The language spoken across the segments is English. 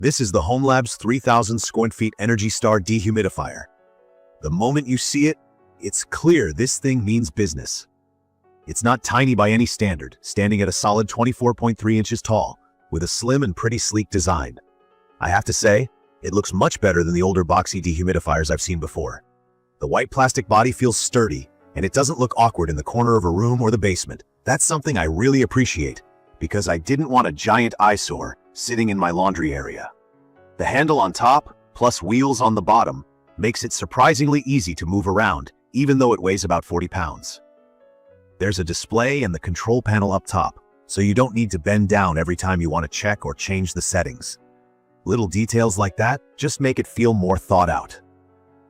This is the hOmeLabs 3000 square feet Energy Star Dehumidifier. The moment you see it, it's clear this thing means business. It's not tiny by any standard, standing at a solid 24.3 inches tall, with a slim and pretty sleek design. I have to say, it looks much better than the older boxy dehumidifiers I've seen before. The white plastic body feels sturdy, and it doesn't look awkward in the corner of a room or the basement. That's something I really appreciate, because I didn't want a giant eyesore sitting in my laundry area. The handle on top, plus wheels on the bottom, makes it surprisingly easy to move around, even though it weighs about 40 pounds. There's a display and the control panel up top, so you don't need to bend down every time you want to check or change the settings. Little details like that just make it feel more thought out.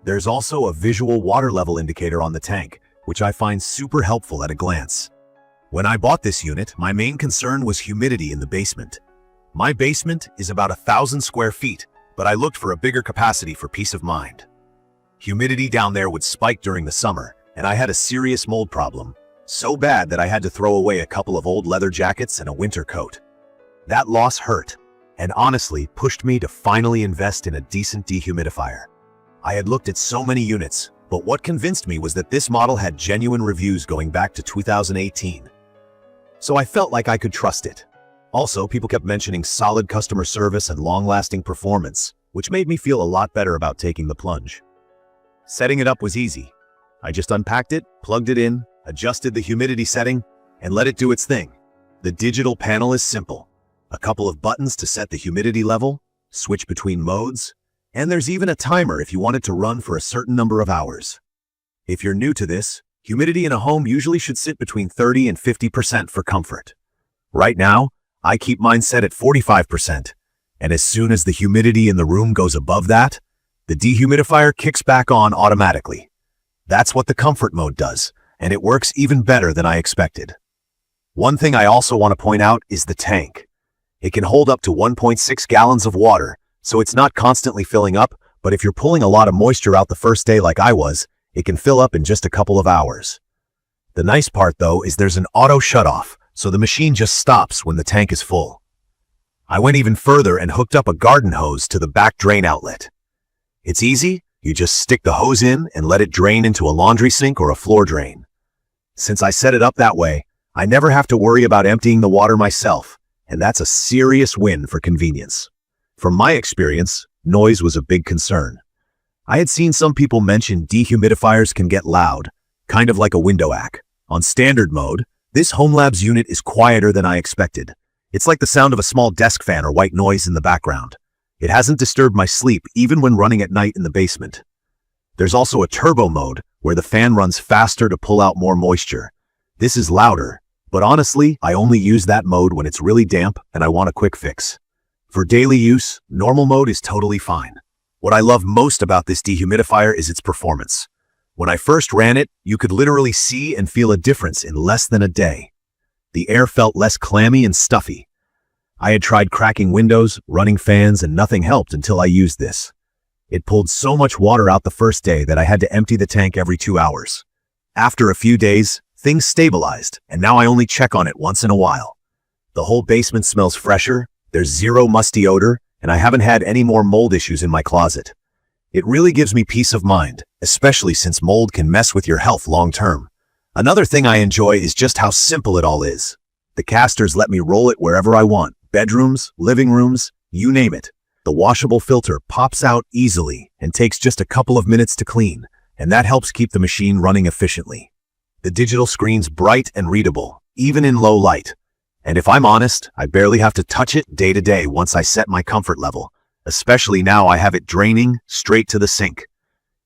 There's also a visual water level indicator on the tank, which I find super helpful at a glance. When I bought this unit, my main concern was humidity in the basement. My basement is about 1,000 square feet, but I looked for a bigger capacity for peace of mind. Humidity down there would spike during the summer, and I had a serious mold problem, so bad that I had to throw away a couple of old leather jackets and a winter coat. That loss hurt, and honestly pushed me to finally invest in a decent dehumidifier. I had looked at so many units, but what convinced me was that this model had genuine reviews going back to 2018. So I felt like I could trust it. Also, people kept mentioning solid customer service and long-lasting performance, which made me feel a lot better about taking the plunge. Setting it up was easy. I just unpacked it, plugged it in, adjusted the humidity setting, and let it do its thing. The digital panel is simple. A couple of buttons to set the humidity level, switch between modes, and there's even a timer if you want it to run for a certain number of hours. If you're new to this, humidity in a home usually should sit between 30 and 50% for comfort. Right now, I keep mine set at 45%, and as soon as the humidity in the room goes above that, the dehumidifier kicks back on automatically. That's what the comfort mode does, and it works even better than I expected. One thing I also want to point out is the tank. It can hold up to 1.6 gallons of water, so it's not constantly filling up, but if you're pulling a lot of moisture out the first day like I was, it can fill up in just a couple of hours. The nice part though is there's an auto shutoff, so the machine just stops when the tank is full. I went even further and hooked up a garden hose to the back drain outlet. It's easy, you just stick the hose in and let it drain into a laundry sink or a floor drain. Since I set it up that way, I never have to worry about emptying the water myself, and that's a serious win for convenience. From my experience, noise was a big concern. I had seen some people mention dehumidifiers can get loud, kind of like a window ack. On standard mode, this hOmeLabs unit is quieter than I expected. It's like the sound of a small desk fan or white noise in the background. It hasn't disturbed my sleep even when running at night in the basement. There's also a turbo mode where the fan runs faster to pull out more moisture. This is louder, but honestly, I only use that mode when it's really damp and I want a quick fix. For daily use, normal mode is totally fine. What I love most about this dehumidifier is its performance. When I first ran it, you could literally see and feel a difference in less than a day. The air felt less clammy and stuffy. I had tried cracking windows, running fans, and nothing helped until I used this. It pulled so much water out the first day that I had to empty the tank every 2 hours. After a few days, things stabilized, and now I only check on it once in a while. The whole basement smells fresher, there's zero musty odor, and I haven't had any more mold issues in my closet. It really gives me peace of mind, especially since mold can mess with your health long term. Another thing I enjoy is just how simple it all is. The casters let me roll it wherever I want, bedrooms, living rooms, you name it. The washable filter pops out easily and takes just a couple of minutes to clean, and that helps keep the machine running efficiently. The digital screen's bright and readable, even in low light. And if I'm honest, I barely have to touch it day to day once I set my comfort level, especially now I have it draining straight to the sink.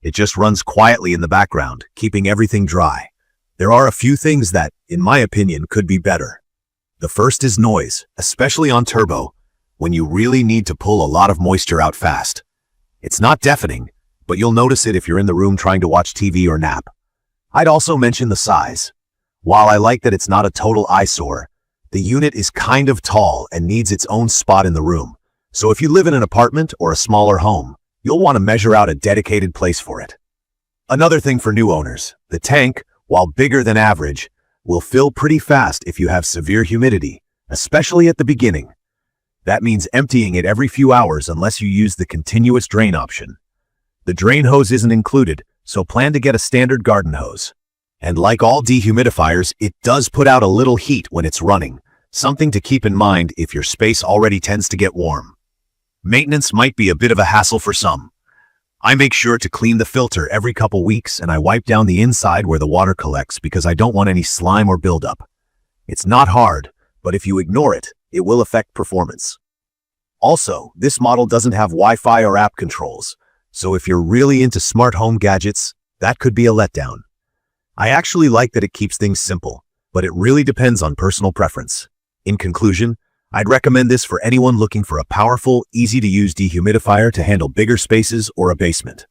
It just runs quietly in the background, keeping everything dry. There are a few things that, in my opinion, could be better. The first is noise, especially on turbo, when you really need to pull a lot of moisture out fast. It's not deafening, but you'll notice it if you're in the room trying to watch TV or nap. I'd also mention the size. While I like that it's not a total eyesore, the unit is kind of tall and needs its own spot in the room. So if you live in an apartment or a smaller home, you'll want to measure out a dedicated place for it. Another thing for new owners, the tank, while bigger than average, will fill pretty fast if you have severe humidity, especially at the beginning. That means emptying it every few hours unless you use the continuous drain option. The drain hose isn't included, so plan to get a standard garden hose. And like all dehumidifiers, it does put out a little heat when it's running, something to keep in mind if your space already tends to get warm. Maintenance might be a bit of a hassle for some. I make sure to clean the filter every couple weeks, and I wipe down the inside where the water collects because I don't want any slime or buildup. It's not hard, but if you ignore it, it will affect performance. Also, this model doesn't have Wi-Fi or app controls, so if you're really into smart home gadgets, that could be a letdown. I actually like that it keeps things simple, but it really depends on personal preference. In conclusion, I'd recommend this for anyone looking for a powerful, easy-to-use dehumidifier to handle bigger spaces or a basement.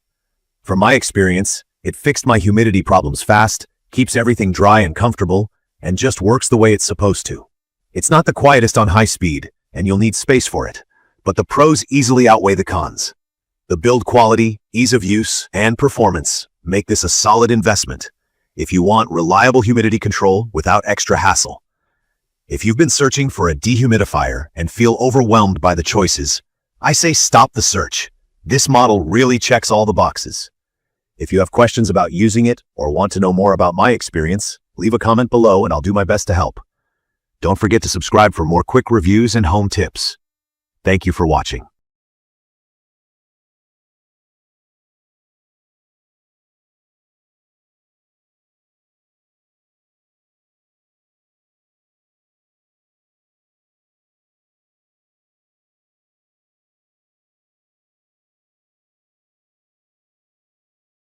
From my experience, it fixed my humidity problems fast, keeps everything dry and comfortable, and just works the way it's supposed to. It's not the quietest on high speed, and you'll need space for it, but the pros easily outweigh the cons. The build quality, ease of use, and performance make this a solid investment if you want reliable humidity control without extra hassle. If you've been searching for a dehumidifier and feel overwhelmed by the choices, I say stop the search. This model really checks all the boxes. If you have questions about using it or want to know more about my experience, leave a comment below and I'll do my best to help. Don't forget to subscribe for more quick reviews and home tips. Thank you for watching.